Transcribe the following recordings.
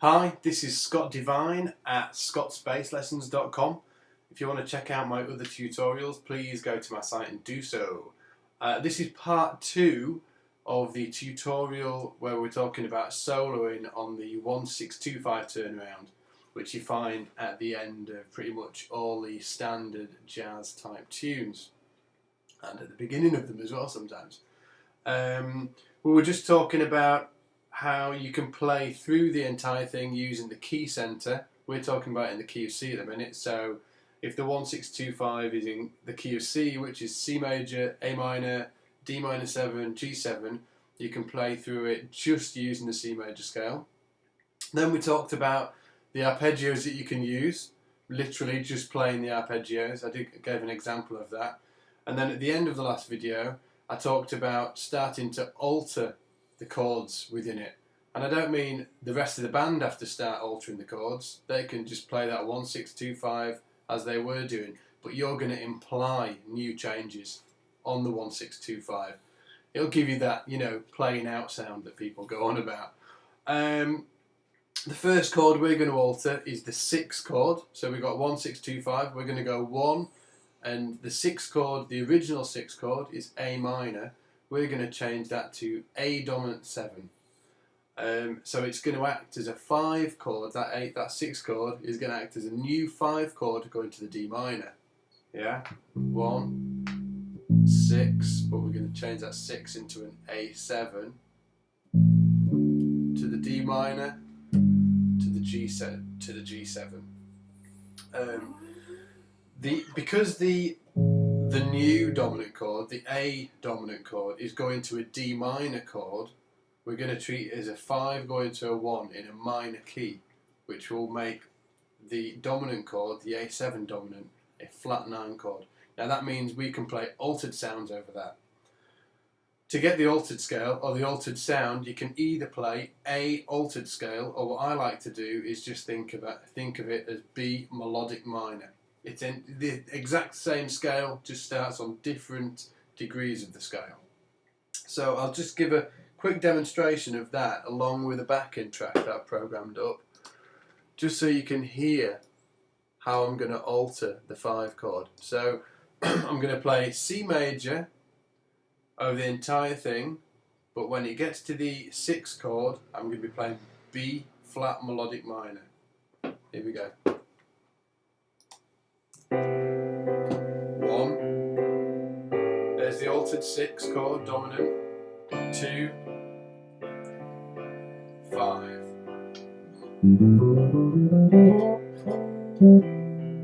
Hi, this is Scott Devine at scottsbasslessons.com. If you want to check out my other tutorials, please go to my site and do so. This is part 2 of the tutorial where we're talking about soloing on the 1625 turnaround, which you find at the end of pretty much all the standard jazz type tunes, and at the beginning of them as well sometimes. We were just talking about how you can play through the entire thing using the key center. We're talking about in the key of C at the minute, so if the 1625 is in the key of C, which is C major, A minor, D minor 7, G7, you can play through it just using the C major scale. Then we talked about the arpeggios that you can use, literally just playing the arpeggios. I gave an example of that. And then at the end of the last video, I talked about starting to alter the chords within it. And I don't mean the rest of the band have to start altering the chords. They can just play that 1625 as they were doing, but you're going to imply new changes on the 1625. It'll give you that, playing out sound that people go on about. The first chord we're going to alter is the 6th chord. So we've got 1625, we're going to go 1, and the 6th chord, the original 6th chord, is A minor. We're going to change that to A dominant 7. So it's going to act as a 5 chord. That 6th chord is going to act as a new 5 chord going to the D minor. Yeah, 1, 6, but we're going to change that 6 into an A7 to the D minor to the G7. Because the new dominant chord, the A dominant chord, is going to a D minor chord, we're going to treat it as a 5 going to a 1 in a minor key, which will make the dominant chord, the A7 dominant, a flat 9 chord. Now that means we can play altered sounds over that. To get the altered scale or the altered sound, you can either play A altered scale, or what I like to do is just think of it as B melodic minor. It's in the exact same scale, just starts on different degrees of the scale. So I'll just give a quick demonstration of that along with a backing track that I've programmed up, just so you can hear how I'm going to alter the 5 chord. So I'm going to play C major over the entire thing, but when it gets to the 6th chord, I'm going to be playing B flat melodic minor. Here we go. 1, there's the altered 6th chord dominant, 2, 5,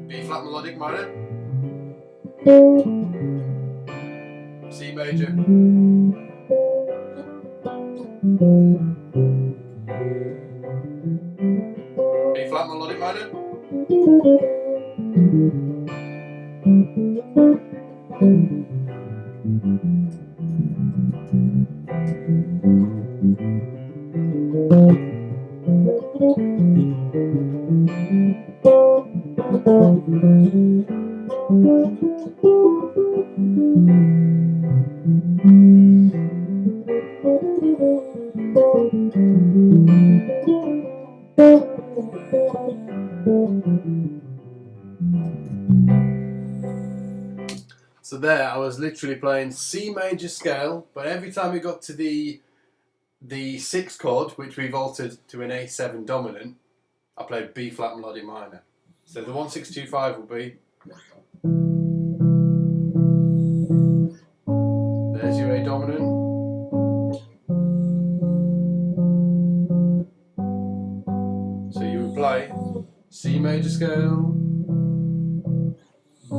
B flat melodic minor, C major, B flat melodic minor, So there, I was literally playing C major scale, but every time we got to the 6th chord, which we've altered to an A7 dominant, I played B flat melodic minor. So the 1625 will be, there's your A dominant, so you would play C major scale,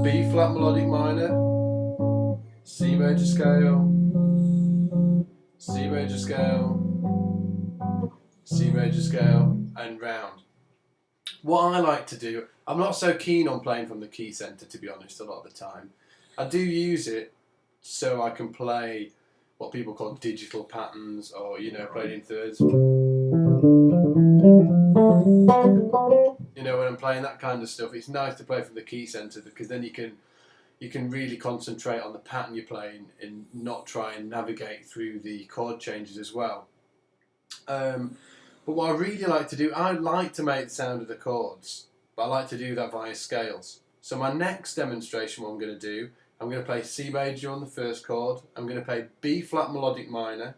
B flat melodic minor, C major scale, C major scale, C major scale, and round. What I like to do, I'm not so keen on playing from the key center, to be honest, a lot of the time. I do use it so I can play what people call digital patterns, or played in thirds. When I'm playing that kind of stuff, it's nice to play from the key center, because then you can really concentrate on the pattern you're playing and not try and navigate through the chord changes as well. But what I really like to do, I like to make the sound of the chords, but I like to do that via scales. So my next demonstration, what I'm going to do, I'm going to play C major on the first chord, I'm going to play B flat melodic minor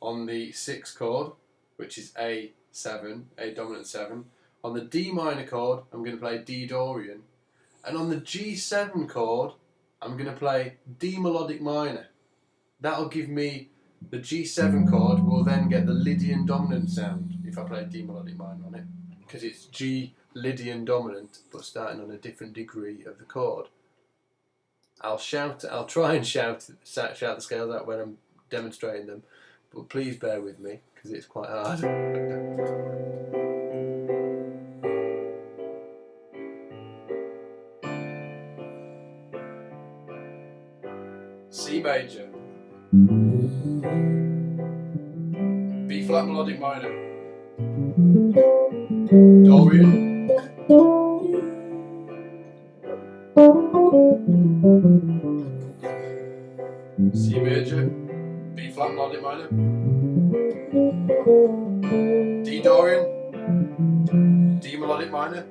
on the 6th chord, which is A7, A dominant 7. On the D minor chord, I'm going to play D Dorian. And on the G7 chord, I'm going to play D melodic minor. That'll give me the G7 chord, will then get the Lydian dominant sound if I play D melodic minor on it, because it's G Lydian dominant, but starting on a different degree of the chord. I'll try and shout the scales out when I'm demonstrating them, but please bear with me because it's quite hard. C major, B flat melodic minor, Dorian, C major, B flat melodic minor, D Dorian, D melodic minor,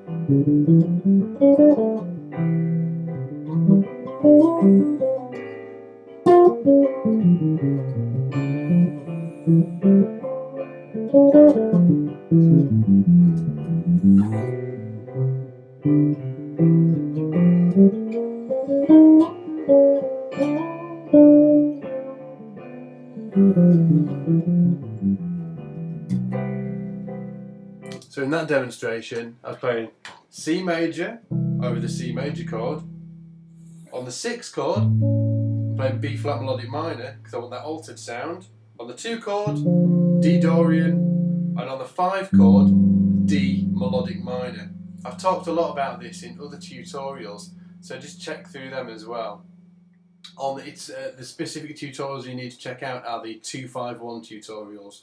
So in that demonstration, I was playing C major over the C major chord. On the 6th chord, I'm playing B flat melodic minor because I want that altered sound. On the 2 chord, D Dorian, and on the 5 chord, D melodic minor. I've talked a lot about this in other tutorials, so just check through them as well. The specific tutorials you need to check out are the 251 tutorials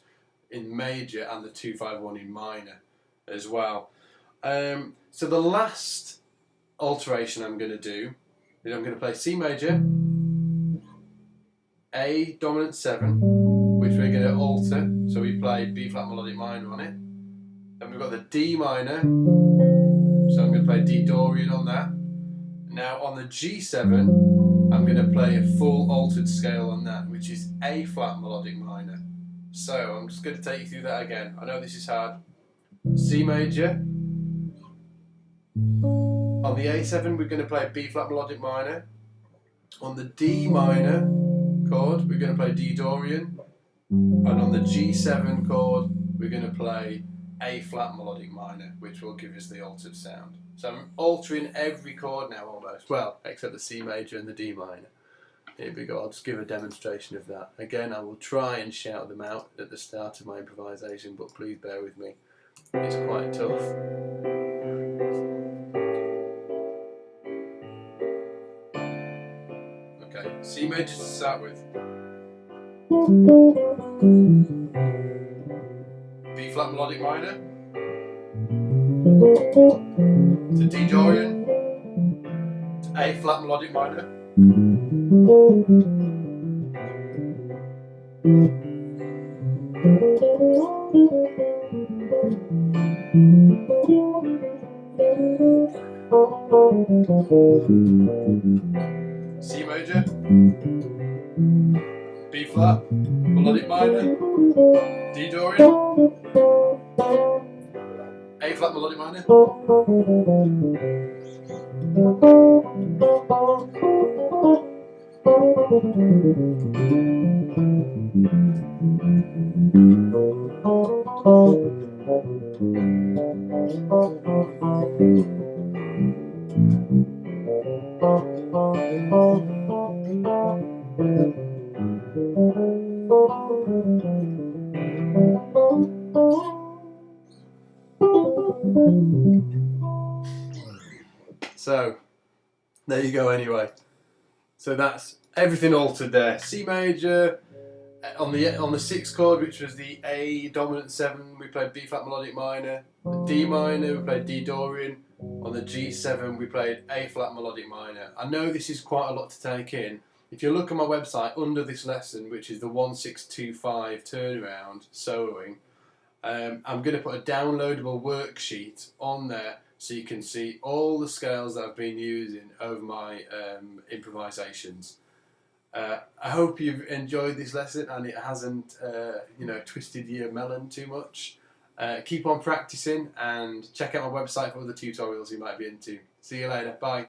in major and the 251 in minor as well. So the last alteration I'm going to do is I'm going to play C major, A dominant 7, which we're going to alter, so we play B flat melodic minor on it. Then we've got the D minor, so I'm going to play D Dorian on that. Now on the G7, I'm going to play a full altered scale on that, which is A flat melodic minor. So I'm just going to take you through that again. I know this is hard. C major. On the A7, we're going to play B flat melodic minor. On the D minor chord, we're going to play D Dorian. And on the G7 chord, we're going to play A flat melodic minor, which will give us the altered sound. So I'm altering every chord now almost. Well, except the C major and the D minor. Here we go, I'll just give a demonstration of that. Again, I will try and shout them out at the start of my improvisation, but please bear with me. It's quite tough. Okay, C major to start with. B flat melodic minor. To D Dorian. To A flat melodic minor. C major, B flat, melodic minor, D Dorian, A flat melodic minor, So, there you go anyway. So that's everything altered there. C major, on the 6th chord, which was the A dominant 7, we played B flat melodic minor. The D minor, we played D Dorian. On the G7, we played A flat melodic minor. I know this is quite a lot to take in. If you look on my website, under this lesson, which is the 1625 turnaround soloing, I'm going to put a downloadable worksheet on there so you can see all the scales that I've been using over my improvisations. I hope you've enjoyed this lesson and it hasn't twisted your melon too much. Keep on practicing and check out my website for other tutorials you might be into. See you later. Bye.